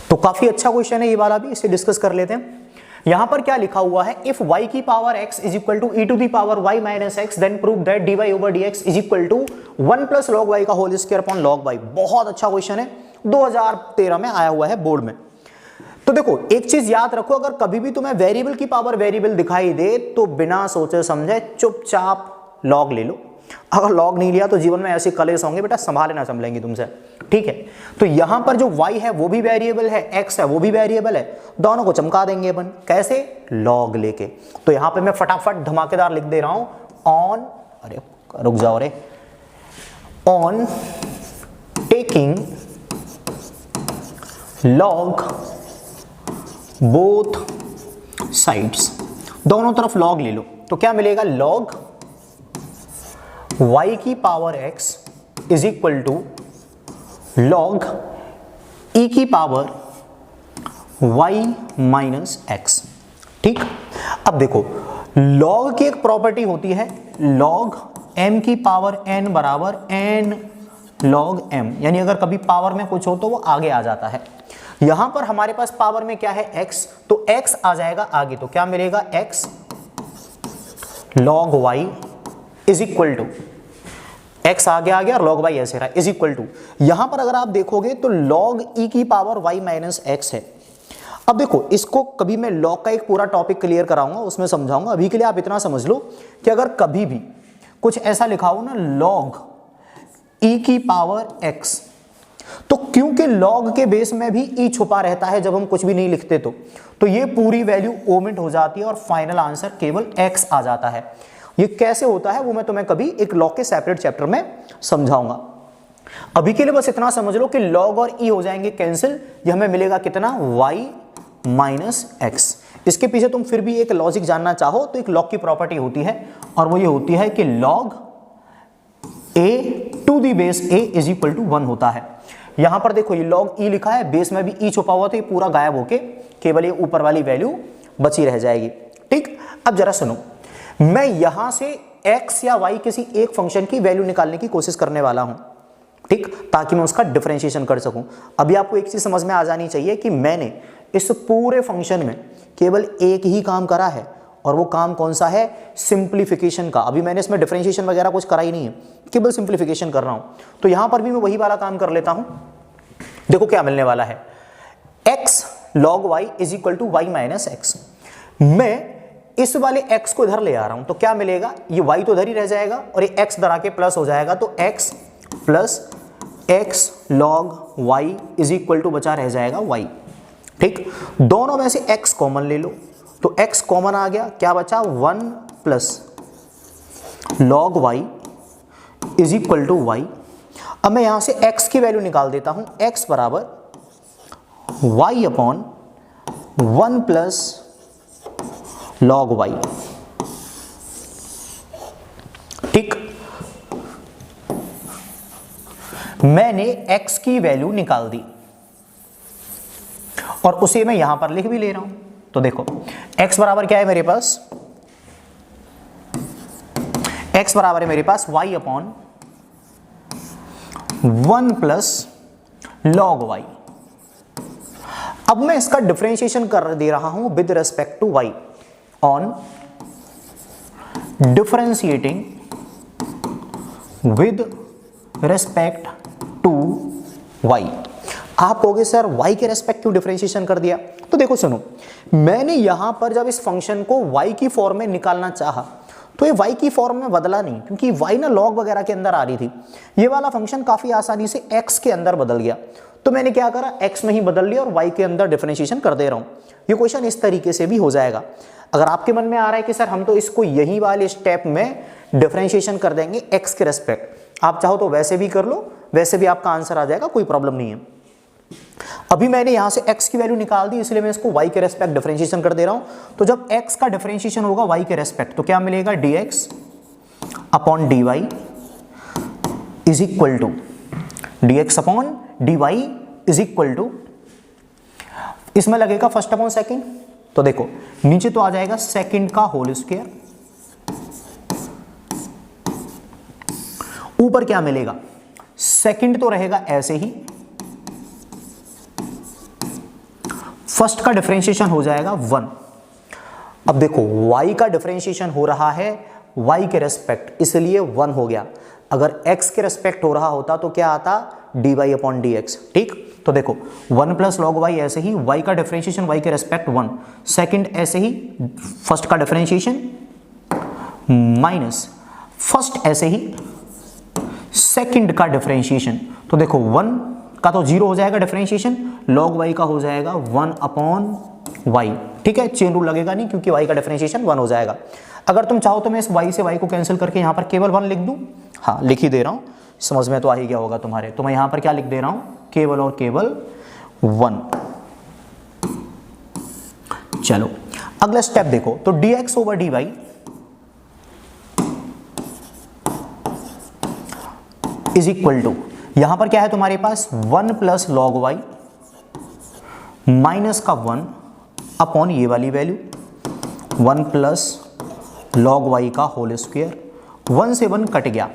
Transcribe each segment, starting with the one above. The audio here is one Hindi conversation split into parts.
तो काफी अच्छा क्वेश्चन है ये वाला भी, इसे डिस्कस कर लेते हैं। यहां पर क्या लिखा हुआ है, इफ y की power x is equal to e to the power y minus x then prove that dy over dx is equal to 1 plus log y का whole square upon log y। बहुत अच्छा क्वेश्चन है, 2013 में आया हुआ है बोर्ड में। तो देखो एक चीज याद रखो, अगर कभी भी तुम्हें वेरिएबल की पावर वेरिएबल दिखाई दे तो बिना सोचे समझे चुपचाप लॉग ले लो। अगर लॉग नहीं लिया तो जीवन में ऐसे कलेश होंगे बेटा, संभाले ना संभलेंगे तुमसे, ठीक है। तो यहां पर जो y है वो भी वेरिएबल है, x है वो भी वेरिएबल है, दोनों को चमका देंगे अपन, कैसे, लॉग लेके। तो यहां पे मैं फटाफट धमाकेदार लिख दे रहा हूं, ऑन, अरे रुक जाओ रे, on taking log both sides, दोनों तरफ लॉग ले लो तो क्या मिलेगा, लॉग y की power x is equal to log e की पावर y माइनस एक्स। ठीक, अब देखो लॉग की एक प्रॉपर्टी होती है लॉग m की पावर n बराबर n log m, यानी अगर कभी पावर में कुछ हो तो वो आगे आ जाता है। यहां पर हमारे पास पावर में क्या है, x, तो x आ जाएगा आगे, तो क्या मिलेगा, x log y is equal to, x आगे आ गया और log y ऐसे रहा, इज इक्वल टू, यहां पर अगर आप देखोगे तो log e की पावर y माइनस एक्स है। अब देखो इसको कभी मैं log का एक पूरा टॉपिक क्लियर कराऊंगा, उसमें समझाऊंगा। अभी के लिए आप इतना समझ लो कि अगर कभी भी कुछ ऐसा लिखा हो ना log e की पावर x, तो क्योंकि log के बेस में भी e छुपा रहता है जब हम कुछ भी नहीं लिखते तो ये पूरी वैल्यू ओमिट हो जाती है और फाइनल आंसर केवल x आ जाता है। ये कैसे होता है वो मैं तुम्हें कभी एक log के सेपरेट चैप्टर में समझाऊंगा। अभी के लिए बस इतना समझ लो कि log और e हो जाएंगे कैंसिल, ये हमें मिलेगा कितना, y माइनस एक्स। इसके पीछे तुम फिर भी एक लॉजिक जानना चाहो तो एक log की प्रॉपर्टी होती है और वो ये होती है कि log a to the base a is equal to 1 होता है। यहां पर देखो ये log e लिखा है, बेस में भी e छुपा हुआ, तो ये पूरा गायब होके केवल ये ऊपर वाली वैल्यू बची रह जाएगी। ठीक, अब जरा सुनो, मैं यहां से x या y किसी एक फंक्शन की वैल्यू निकालने की कोशिश करने वाला हूं, ठीक, ताकि मैं उसका डिफरेंशिएशन कर सकूं। अभी आपको एक चीज समझ में आ जानी चाहिए कि मैंने इस पूरे फंक्शन में केवल एक ही काम करा है, और वो काम कौन सा है, सिंप्लीफिकेशन का। अभी मैंने इसमें डिफरेंशिएशन वगैरह कुछ करा ही नहीं है, केवल सिंप्लीफिकेशन कर रहा हूं। तो यहां पर भी मैं वही वाला काम कर लेता हूं। देखो क्या मिलने वाला है, x log y is equal to y minus x. मैं इस वाले x को इधर ले आ रहा हूं तो क्या मिलेगा, ये y तो इधर ही रह जाएगा और ये x इधर आके प्लस हो जाएगा, तो x plus x log y is equal to बचा रह जाएगा y। ठीक, दोनों में से x कॉमन ले लो, तो x कॉमन आ गया, क्या बचा, 1 plus log y is equal to y। अब मैं यहां से x की वैल्यू निकाल देता हूं, x बराबर y upon 1 plus log y। ठीक, मैंने x की वैल्यू निकाल दी और उसे मैं यहां पर लिख भी ले रहा हूं। तो देखो x बराबर क्या है मेरे पास, x बराबर है मेरे पास y upon 1 plus log y। अब मैं इसका डिफरेंशिएशन कर दे रहा हूं with respect to y, on differentiating with respect to y। आप कहोगे सर y के रेस्पेक्ट क्यों डिफरेंशिएशन कर दिया, तो देखो सुनो, मैंने यहां पर जब इस फंक्शन को y की फॉर्म में निकालना चाहा तो ये y की फॉर्म में बदला नहीं, क्योंकि y ना log वगैरह के अंदर आ रही थी। ये वाला फंक्शन काफी आसानी से x के अंदर बदल गया, तो मैंने क्या करा, x में ही बदल लिया और y के अंदर डिफरेंशिएशन कर दे रहा हूं। ये क्वेश्चन इस तरीके से भी हो जाएगा। अगर आपके मन में आ रहा है कि सर हम तो इसको यही वाले स्टेप में डिफरेंशिएशन कर देंगे x के रेस्पेक्ट, आप चाहो तो वैसे भी कर लो, वैसे भी आपका आंसर आ जाएगा, कोई प्रॉब्लम नहीं है। अभी मैंने यहां से x की वैल्यू निकाल दी, इसलिए मैं इसको y के रेस्पेक्ट डिफरेंशिएशन कर दे रहा हूं। तो जब x का डिफरेंशिएशन होगा y के रेस्पेक्ट तो क्या मिलेगा, dx upon dy is equal to dx upon dy is equal to, इसमें लगेगा फर्स्ट अपॉन सेकंड, तो देखो नीचे तो आ जाएगा सेकंड का होल स्क्वायर, ऊपर क्या मिलेगा, सेकंड तो रहेगा ऐसे ही फर्स्ट का डिफरेंशिएशन हो जाएगा 1। अब देखो y का डिफरेंशिएशन हो रहा है y के रेस्पेक्ट, इसलिए 1 हो गया। अगर x के रेस्पेक्ट हो रहा होता तो क्या आता, dy अपॉन dx। ठीक, तो देखो 1 प्लस लॉग y, ऐसे ही y का डिफरेंशिएशन y के रेस्पेक्ट 1, सेकंड ऐसे ही फर्स्ट का डिफरेंशिएशन माइनस फर्स्ट ऐसे ही सेकंड का डिफरेंशिएशन। तो देखो 1 का तो 0 हो जाएगा डिफरेंशिएशन, लॉग y का हो जाएगा 1 अपॉन y। ठीक है, चेन रूल लगेगा नहीं क्योंकि y का डिफरेंशिएशन 1 हो जाएगा। अगर तुम चाहो तो मैं इस y से y को कैंसिल करके यहाँ पर केवल 1 लिख दूं। हाँ, लिख ही दे रहा हूँ, समझ में तो आ ही गया होगा तुम्हारे। तो मैं यहाँ पर क्या लिख दे रहा हूँ, केवल और केवल 1। चलो अगला स्टेप देखो, तो dx over dy is equal to, यहां पर क्या है तुम्हारे पास 1 प्लस लॉग y माइनस का 1 अपॉन ये वाली वैल्यू 1 प्लस लॉग y का होल स्क्वायर। 1 से 1 कट गया।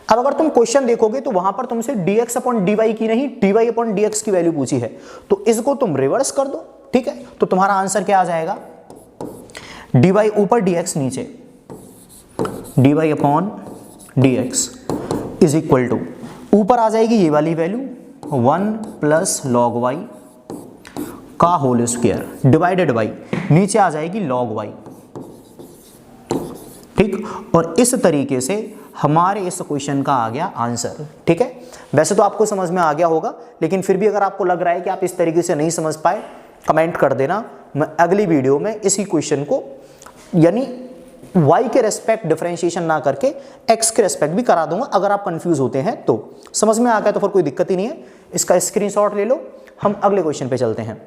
अब अगर तुम क्वेश्चन देखोगे तो वहां पर तुमसे dx अपॉन dy की नहीं dy अपॉन dx की वैल्यू पूछी है, तो इसको तुम रिवर्स कर दो। ठीक है, तो तुम्हारा आंसर क्या आ जाएगा, dy ऊपर dx नीचे, dy upon dx is equal to, ऊपर आ जाएगी ये वाली वैल्यू 1 प्लस लॉग y का होल स्क्वायर डिवाइडेड बाई, नीचे आ जाएगी लॉग y। ठीक, और इस तरीके से हमारे इस क्वेश्चन का आ गया आंसर। ठीक है, वैसे तो आपको समझ में आ गया होगा, लेकिन फिर भी अगर आपको लग रहा है कि आप इस तरीके से नहीं समझ पाए, कमेंट कर देना। मैं अगली वीडियो में इसी क्वेश्चन को यानी y के रेस्पेक्ट डिफरेंशिएशन ना करके x के रेस्पेक्ट भी करा दूंगा। अगर आप कंफ्यूज होते हैं तो समझ में आ गया तो फिर कोई दिक्कत ही नहीं है। इसका स्क्रीनशॉट ले लो, हम अगले क्वेश्चन पे चलते हैं।